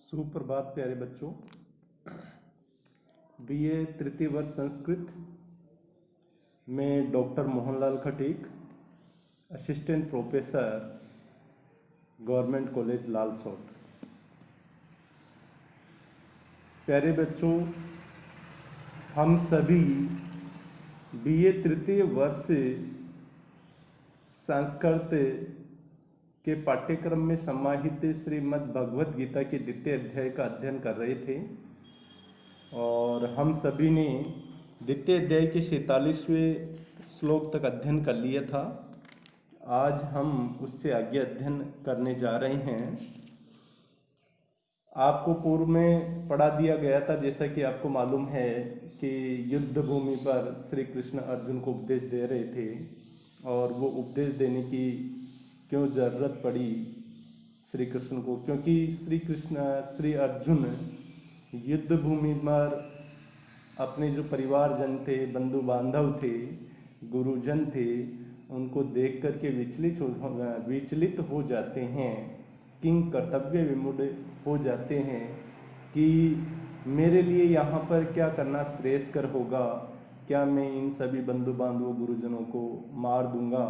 सुप्रभात प्यारे बच्चों। बीए तृतीय वर्ष संस्कृत में doctor Mohanlal Khatik, assistant professor, government college Lalsot. प्यारे बच्चों, हम सभी बीए तृतीय वर्ष संस्कृत के पाठ्यक्रम में समाहित श्रीमद् भगवत गीता के द्वितीय अध्याय का अध्ययन कर रहे थे और हम सभी ने द्वितीय अध्याय के 47वें श्लोक तक अध्ययन कर लिया था। आज हम उससे आगे अध्ययन करने जा रहे हैं। आपको पूर्व में पढ़ा दिया गया था, जैसा कि आपको मालूम है कि युद्ध भूमि पर श्री कृष्ण अर्जुन को उपदेश दे रहे थे और वो उपदेश देने की क्यों ज़रूरत पड़ी श्री कृष्ण को, क्योंकि श्री अर्जुन युद्ध भूमि पर अपने जो परिवारजन थे, बंधु बांधव थे, गुरुजन थे, उनको देख करके विचलित हो जाते हैं, किंग कर्तव्य विमूढ़ हो जाते हैं कि मेरे लिए यहाँ पर क्या करना श्रेयस्कर होगा। क्या मैं इन सभी बंधु बांधवों गुरुजनों को मार दूंगा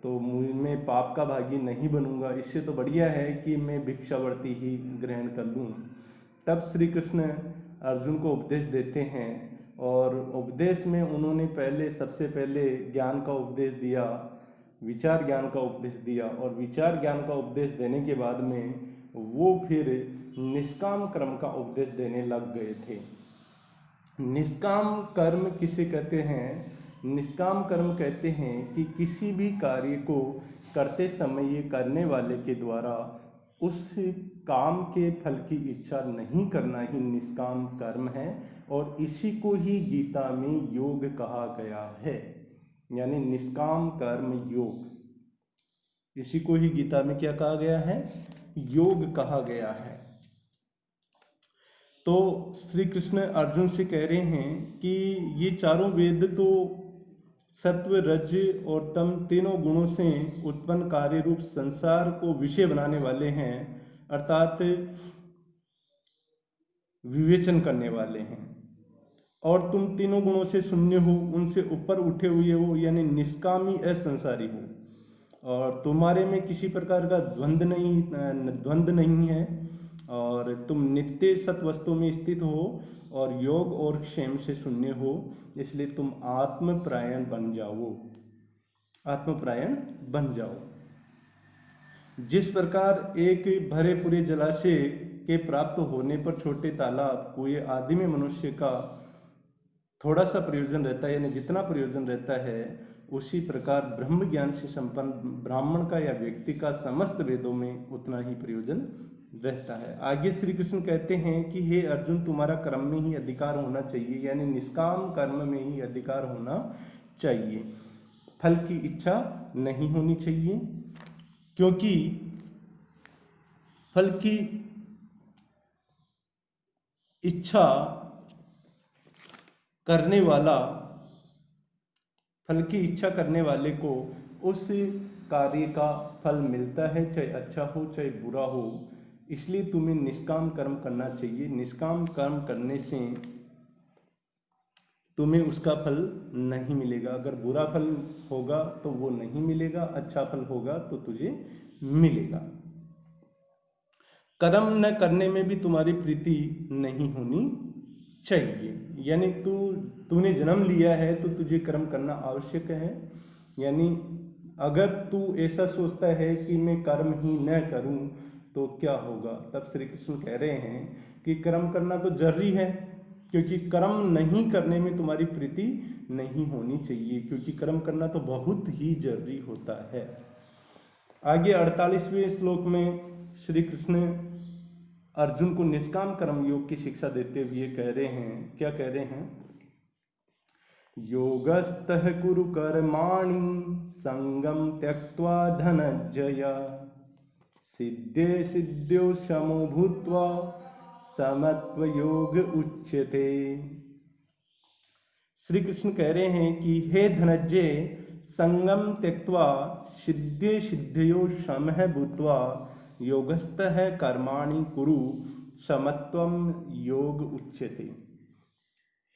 तो मैं पाप का भागी नहीं बनूंगा। इससे तो बढ़िया है कि मैं भिक्षावृत्ति ही ग्रहण कर लूँ। तब श्री कृष्ण अर्जुन को उपदेश देते हैं और उपदेश में उन्होंने सबसे पहले ज्ञान का उपदेश दिया, विचार ज्ञान का उपदेश दिया और विचार ज्ञान का उपदेश देने के बाद में वो फिर निष्काम कर्म का उपदेश देने लग गए थे। निष्काम कर्म किसे कहते हैं? निष्काम कर्म कहते हैं कि किसी भी कार्य को करते समय ये करने वाले के द्वारा उस काम के फल की इच्छा नहीं करना ही निष्काम कर्म है और इसी को ही गीता में योग कहा गया है, यानी निष्काम कर्म योग। इसी को ही गीता में क्या कहा गया है? योग कहा गया है। तो श्री कृष्ण अर्जुन से कह रहे हैं कि ये चारों वेद तो सत्व, रज और तम तीनों गुणों से उत्पन्न कार्य रूप संसार को विषय बनाने वाले हैं, अर्थात विवेचन करने वाले हैं। और तुम तीनों गुणों से शून्य हो, उनसे ऊपर उठे हुए हो, यानी निष्कामी असंसारी हो और तुम्हारे में किसी प्रकार का द्वंद्व नहीं है और तुम नित्य सत्वस्तु में स्थित हो और योग और क्षेम से शून्य हो, इसलिए तुम आत्मपरायण बन जाओ। आत्मपरायण बन जाओ। जिस प्रकार एक भरे पूरे जलाशय के प्राप्त होने पर छोटे तालाब, कुएं आदि में मनुष्य का थोड़ा सा प्रयोजन रहता है, यानी जितना प्रयोजन रहता है, उसी प्रकार ब्रह्म ज्ञान से संपन्न ब्राह्मण का या व्यक्ति का समस्त वेदों में उतना ही प्रयोजन रहता है। आगे श्री कृष्ण कहते हैं कि हे अर्जुन, तुम्हारा कर्म में ही अधिकार होना चाहिए, यानी निष्काम कर्म में ही अधिकार होना चाहिए। फल की इच्छा नहीं होनी चाहिए, क्योंकि फल की इच्छा करने वाले को उस कार्य का फल मिलता है, चाहे अच्छा हो चाहे बुरा हो। इसलिए तुम्हें निष्काम कर्म करना चाहिए। निष्काम कर्म करने से तुम्हें उसका फल नहीं मिलेगा। अगर बुरा फल होगा तो वो नहीं मिलेगा, अच्छा फल होगा तो तुझे मिलेगा। कर्म न करने में भी तुम्हारी प्रीति नहीं होनी चाहिए, यानी तूने जन्म लिया है तो तुझे कर्म करना आवश्यक है। यानी अगर तू ऐसा सोचता है कि मैं कर्म ही न करूं तो क्या होगा, तब श्री कृष्ण कह रहे हैं कि कर्म करना तो जरूरी है, क्योंकि कर्म नहीं करने में तुम्हारी प्रीति नहीं होनी चाहिए, क्योंकि कर्म करना तो बहुत ही जरूरी होता है। आगे 48वें श्लोक में श्री कृष्ण अर्जुन को निष्काम कर्म योग की शिक्षा देते हुए कह रहे हैं, क्या कह रहे हैं? योगस्थः कुरु कर्माणि संगम त्यक्त्वा धनंजय, सिद्धे सिद्ध्यो समो भूत्वा समत्व योग उच्यते। श्री कृष्ण कह रहे हैं कि हे धनंजय, संगम त्यक्त्वा सिद्धे सिद्धयो समः भूत्वा योगस्थः कर्माणि कुरु समत्वम योग उच्यते।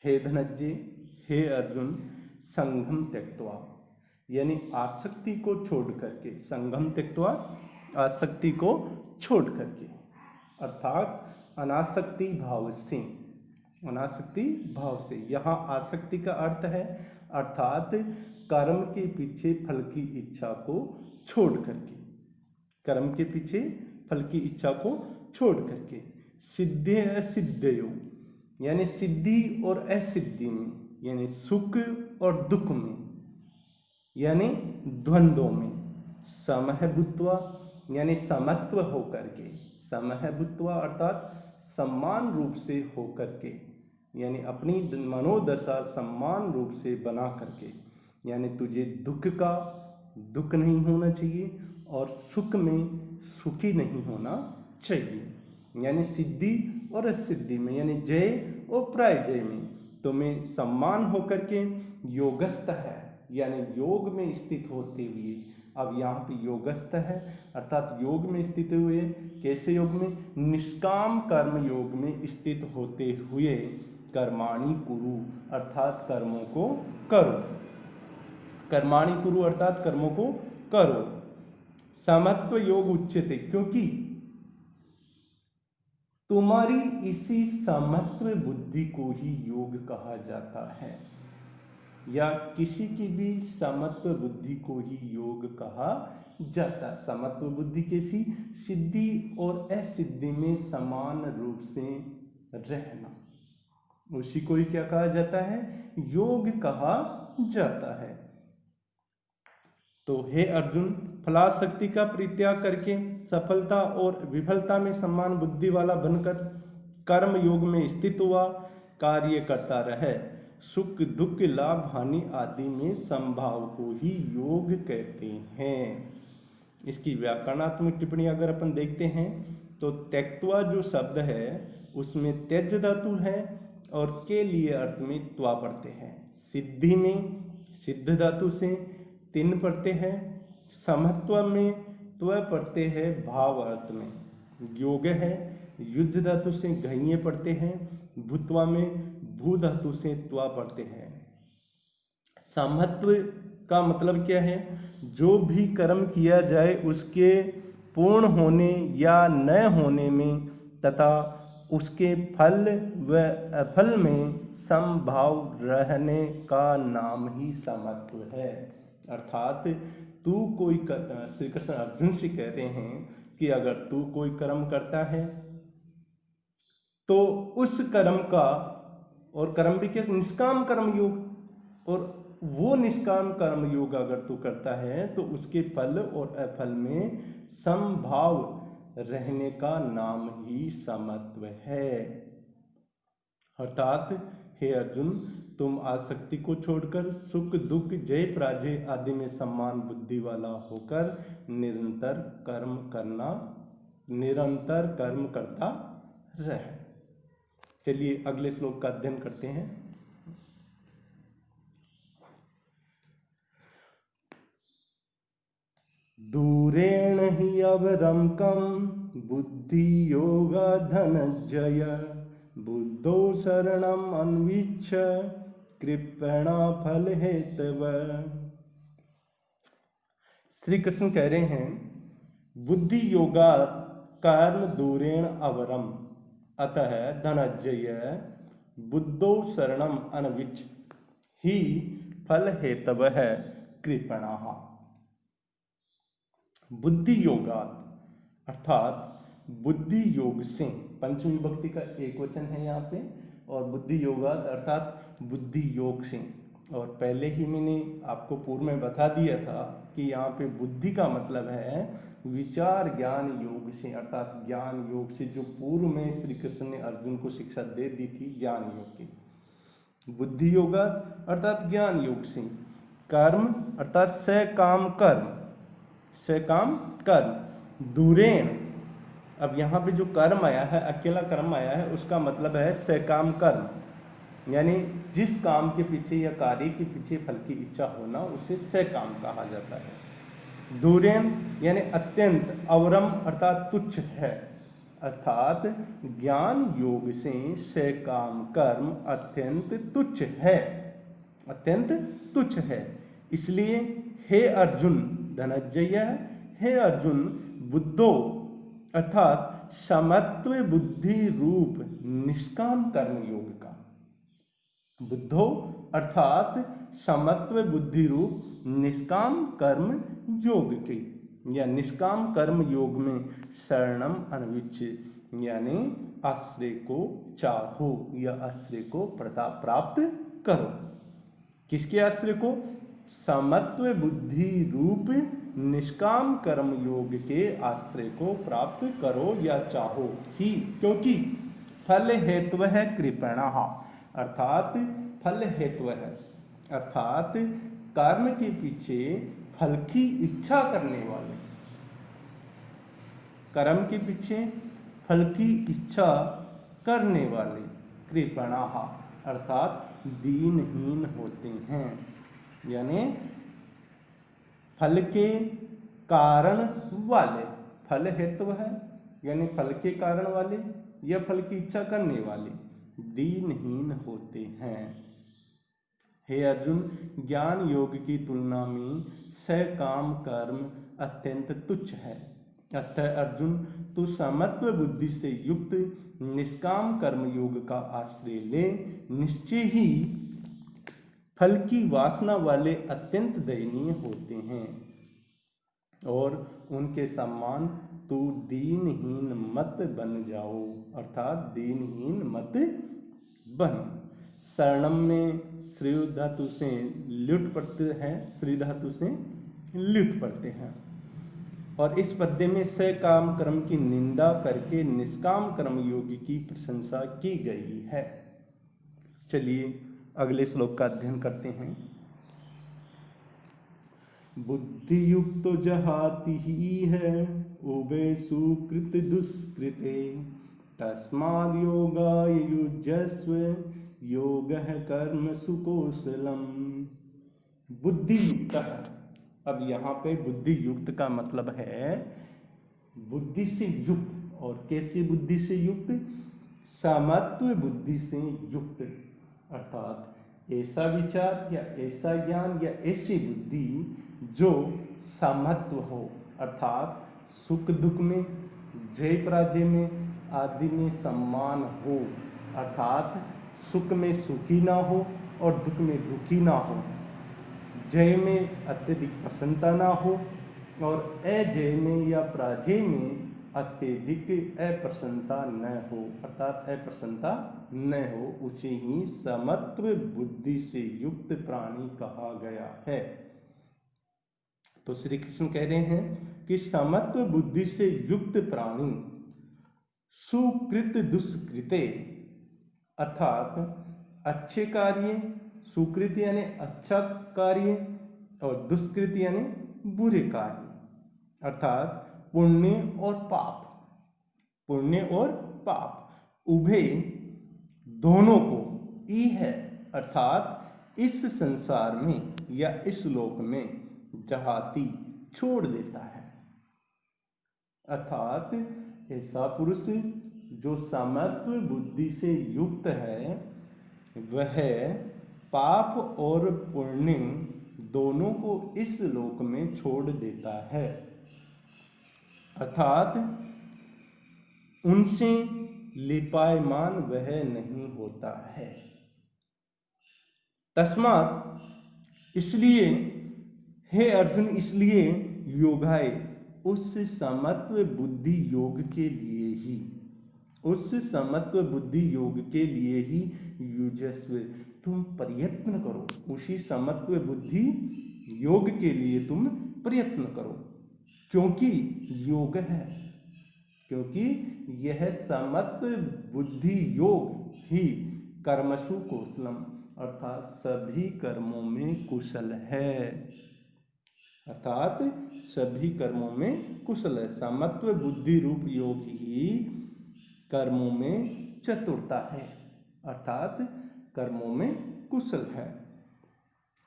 हे धनंजय, हे अर्जुन, संघम त्यक्त्वा, यानी आसक्ति को छोड़ करके, संघम त्यक्त्वा आसक्ति को छोड़ करके, अर्थात अनासक्ति भाव से, अनासक्ति भाव से। यहाँ आसक्ति का अर्थ है अर्थात कर्म के पीछे फल की इच्छा को छोड़ करके, कर्म के पीछे फल की इच्छा को छोड़ करके, सिद्धि असिद्धयो, यानी सिद्धि और असिद्धि में, यानी सुख और दुख में, यानी द्वंद्वों में, समह भूत्वा, यानी समत्व होकर के, समह भूत्वा अर्थात समान रूप से होकर के, यानी अपनी मनोदशा समान रूप से बना करके, यानी तुझे दुख का दुख नहीं होना चाहिए और सुख में सुखी नहीं होना चाहिए, यानी सिद्धि और असिद्धि में, यानी जय और पराजय में तुम्हें सम्मान होकर के योगस्थ है, यानी योग में स्थित होते हुए। अब यहाँ पे योगस्थ है अर्थात योग में स्थित हुए, कैसे योग में? निष्काम कर्म योग में स्थित होते हुए कर्माणि कुरु अर्थात कर्मों को करो, कर्माणि कुरु अर्थात कर्मों को करो। समत्व योग उच्यते, क्योंकि तुम्हारी इसी समत्व बुद्धि को ही योग कहा जाता है, या किसी की भी समत्व बुद्धि को ही योग कहा जाता। समत्व बुद्धि कैसी? सिद्धि और असिद्धि में समान रूप से रहना, उसी को ही क्या कहा जाता है? योग कहा जाता है। तो हे अर्जुन, फलासक्ति का परित्याग करके सफलता और विफलता में समान बुद्धि वाला बनकर कर्म योग में स्थित हुआ कार्य करता रहे। सुख दुख लाभ हानि आदि में संभाव को ही योग कहते हैं। इसकी व्याकरणात्मक टिप्पणी अगर अपन देखते हैं तो त्यक्त्वा जो शब्द है उसमें त्यज धातु है और के लिए अर्थ में त्वा पड़ते हैं। सिद्धि में सिद्ध धातु से तिन पड़ते हैं, समत्व में त्व पड़ते हैं भाव अर्थ में। योग है युज धातु से घइये पड़ते हैं, भूत्वा में भू धातु से त्वा पड़ते हैं। समत्व का मतलब क्या है? जो भी कर्म किया जाए उसके पूर्ण होने या न होने में तथा उसके फल व अफल में समभाव रहने का नाम ही समत्व है। अर्थात तू कोई श्री कृष्ण अर्जुन से कह रहे हैं कि अगर तू कोई कर्म करता है तो उस कर्म का, और कर्म भी क्या? निष्काम कर्म योग, और वो निष्काम कर्म योग अगर तू करता है तो उसके फल और अफल में समभाव रहने का नाम ही समत्व है। अर्थात हे अर्जुन, तुम आसक्ति को छोड़कर सुख दुख जय पराजय आदि में समान बुद्धि वाला होकर निरंतर कर्म करता रहे। चलिए अगले श्लोक का अध्ययन करते हैं। दूरेण हि अवरंकम बुद्धि योगा धनंजय बुद्धो शरणम अन्विच्छ कृपणा फल हेतव। श्री कृष्ण कह रहे हैं बुद्धि योगा कर्म दूरेण अवरम अतः धनंजय बुद्धो शरणम अन्विच्छ ही फल हेतव है कृपणः। बुद्धि योगा अर्थात बुद्धि योग से, पंचमी विभक्ति का एक वचन है यहाँ पे, और बुद्धि योगा अर्थात बुद्धि योग से। और पहले ही मैंने आपको पूर्व में बता दिया था कि यहाँ पे बुद्धि का मतलब है विचार ज्ञान योग से, अर्थात ज्ञान योग से, जो पूर्व में श्री कृष्ण ने अर्जुन को शिक्षा दे दी थी ज्ञान योग की। बुद्धि योगा अर्थात ज्ञान योग से। कर्म अर्थात सकाम कर्म, सकाम कर्म। दूरेण, अब यहाँ पे जो कर्म आया है, अकेला कर्म आया है, उसका मतलब है सकाम कर्म, यानी जिस काम के पीछे या कार्य के पीछे फल की इच्छा होना उसे सकाम कहा जाता है। दूरेण यानी अत्यंत, अवरम अर्थात तुच्छ है, अर्थात ज्ञान योग से सकाम कर्म अत्यंत तुच्छ है, अत्यंत तुच्छ है। इसलिए हे अर्जुन, धनंजय, हे अर्जुन, बुद्धो अर्थात समत्व बुद्धि रूप निष्काम कर्म योग का, बुद्धो अर्थात समत्व बुद्धि रूप निष्काम कर्म योग के या निष्काम कर्म योग में शरणम अनविच्छ यानी आश्रय को चाहो या आश्रय को प्राप्त करो। किसके आश्रय को? समत्व बुद्धि रूप निष्काम कर्म योग के आश्रय को प्राप्त करो या चाहो ही, क्योंकि फल हेतु है कृपणः, अर्थात फल हेतु है, अर्थात कर्म के पीछे फल की इच्छा करने वाले, कर्म के पीछे फल की इच्छा करने वाले कृपणः अर्थात दीनहीन होते हैं, यानी फल के कारण वाले, फल हेतु है यानी फल के कारण वाले या फल की इच्छा करने वाले दीनहीन होते हैं। हे अर्जुन, ज्ञान योग की तुलना में सकाम कर्म अत्यंत तुच्छ है। अतः अर्जुन, तू समत्व बुद्धि से युक्त निष्काम कर्म योग का आश्रय ले। निश्चय ही फल की वासना वाले अत्यंत दयनीय होते हैं और उनके समान तू दीनहीन मत बन जाओ, अर्थात दीनहीन मत बन। शरणम में श्री धातु से ल्युट पढ़ते हैं, श्री धातु से ल्युट पढ़ते हैं और इस पद्य में सकाम कर्म की निंदा करके निष्काम कर्म योगी की प्रशंसा की गई है। चलिए अगले श्लोक का अध्ययन करते हैं। बुद्धि युक्त जहाति ही है उभे सुकृत दुष्कृते, तस्माद् योगाय युज्यस्व योगः कर्म सुकौशलम। बुद्धि युक्त है। अब यहाँ पे बुद्धि युक्त का मतलब है बुद्धि से युक्त, और कैसी बुद्धि से युक्त? समत्व बुद्धि से युक्त, अर्थात ऐसा विचार या ऐसा ज्ञान या ऐसी बुद्धि जो समत्व हो, अर्थात सुख दुख में, जय पराजय में आदि में सम्मान हो, अर्थात सुख में सुखी ना हो और दुख में दुखी ना हो, जय में अत्यधिक प्रसन्नता ना हो और अजय में या पराजय में अत्यधिक अप्रसन्नता न हो, अर्थात अप्रसन्नता न हो, उसे ही समत्व बुद्धि से युक्त प्राणी कहा गया है। तो श्री कृष्ण कह रहे हैं कि समत्व बुद्धि से युक्त प्राणी सुकृत दुष्कृते, अर्थात अच्छे कार्य, सुकृत यानी अच्छा कार्य और दुष्कृत यानी बुरे कार्य, अर्थात पुण्य और पाप, पुण्य और पाप उभय दोनों को ई है, अर्थात इस संसार में या इस लोक में जहाती छोड़ देता है, अर्थात ऐसा पुरुष जो समत्व बुद्धि से युक्त है वह पाप और पुण्य दोनों को इस लोक में छोड़ देता है, अर्थात उनसे लिपायमान वह नहीं होता है। तस्मात् इसलिए हे अर्जुन, इसलिए योगाय उस समत्व बुद्धि योग के लिए ही, उस समत्व बुद्धि योग के लिए ही युजस्व तुम प्रयत्न करो, उसी समत्व बुद्धि योग के लिए तुम प्रयत्न करो, क्योंकि योग है, क्योंकि यह समत्व बुद्धि योग ही कर्मसु कौशलम, अर्थात सभी कर्मों में कुशल है, अर्थात सभी कर्मों में कुशल है। समत्व बुद्धि रूप योग ही कर्मों में चतुरता है, अर्थात कर्मों में कुशल है,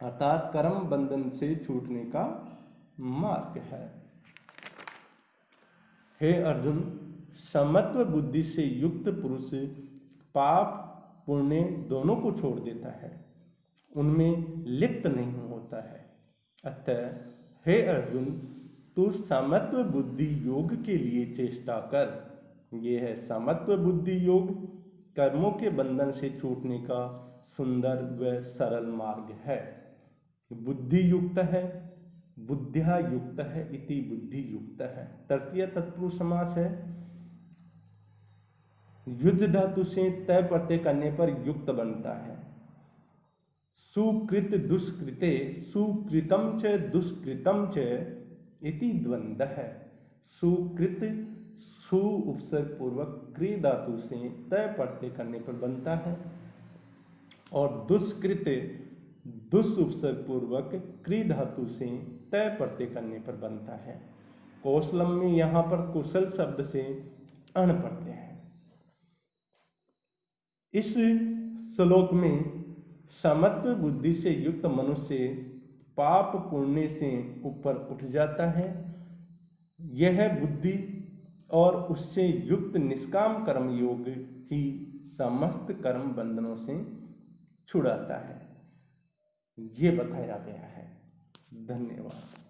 अर्थात कर्म बंधन से छूटने का मार्ग है। हे अर्जुन, समत्व बुद्धि से युक्त पुरुष पाप पुण्य दोनों को छोड़ देता है, उनमें लिप्त नहीं होता है। अतः हे अर्जुन, तू समत्व बुद्धि योग के लिए चेष्टा कर। यह है समत्व बुद्धि योग, कर्मों के बंधन से छूटने का सुंदर व सरल मार्ग है। बुद्धि युक्त है, बुद्धिया युक्त है इति बुद्धि युक्त है। तृतीय तत्पुरुष समास है। युद्ध धातु से तय प्रत्यय करने पर युक्त बनता है। सुकृत दुष्कृते सुकृतम च दुष्कृतम च इति द्वंद्व है। सुकृत सु उपसर्ग पूर्वक क्री धातु से तय प्रत्यय करने पर बनता है और दुष्कृत दुष् उपसर्ग पूर्वक क्री धातु से तय प्रत्यय करने पर बनता है। कौशलम में यहाँ पर कुशल शब्द से अण प्रत्यय है। इस श्लोक में समत्व बुद्धि से युक्त मनुष्य पाप पुण्य से ऊपर उठ जाता है। यह बुद्धि और उससे युक्त निष्काम कर्म योग ही समस्त कर्म बंधनों से छुड़ाता है, ये बताया गया है। धन्यवाद।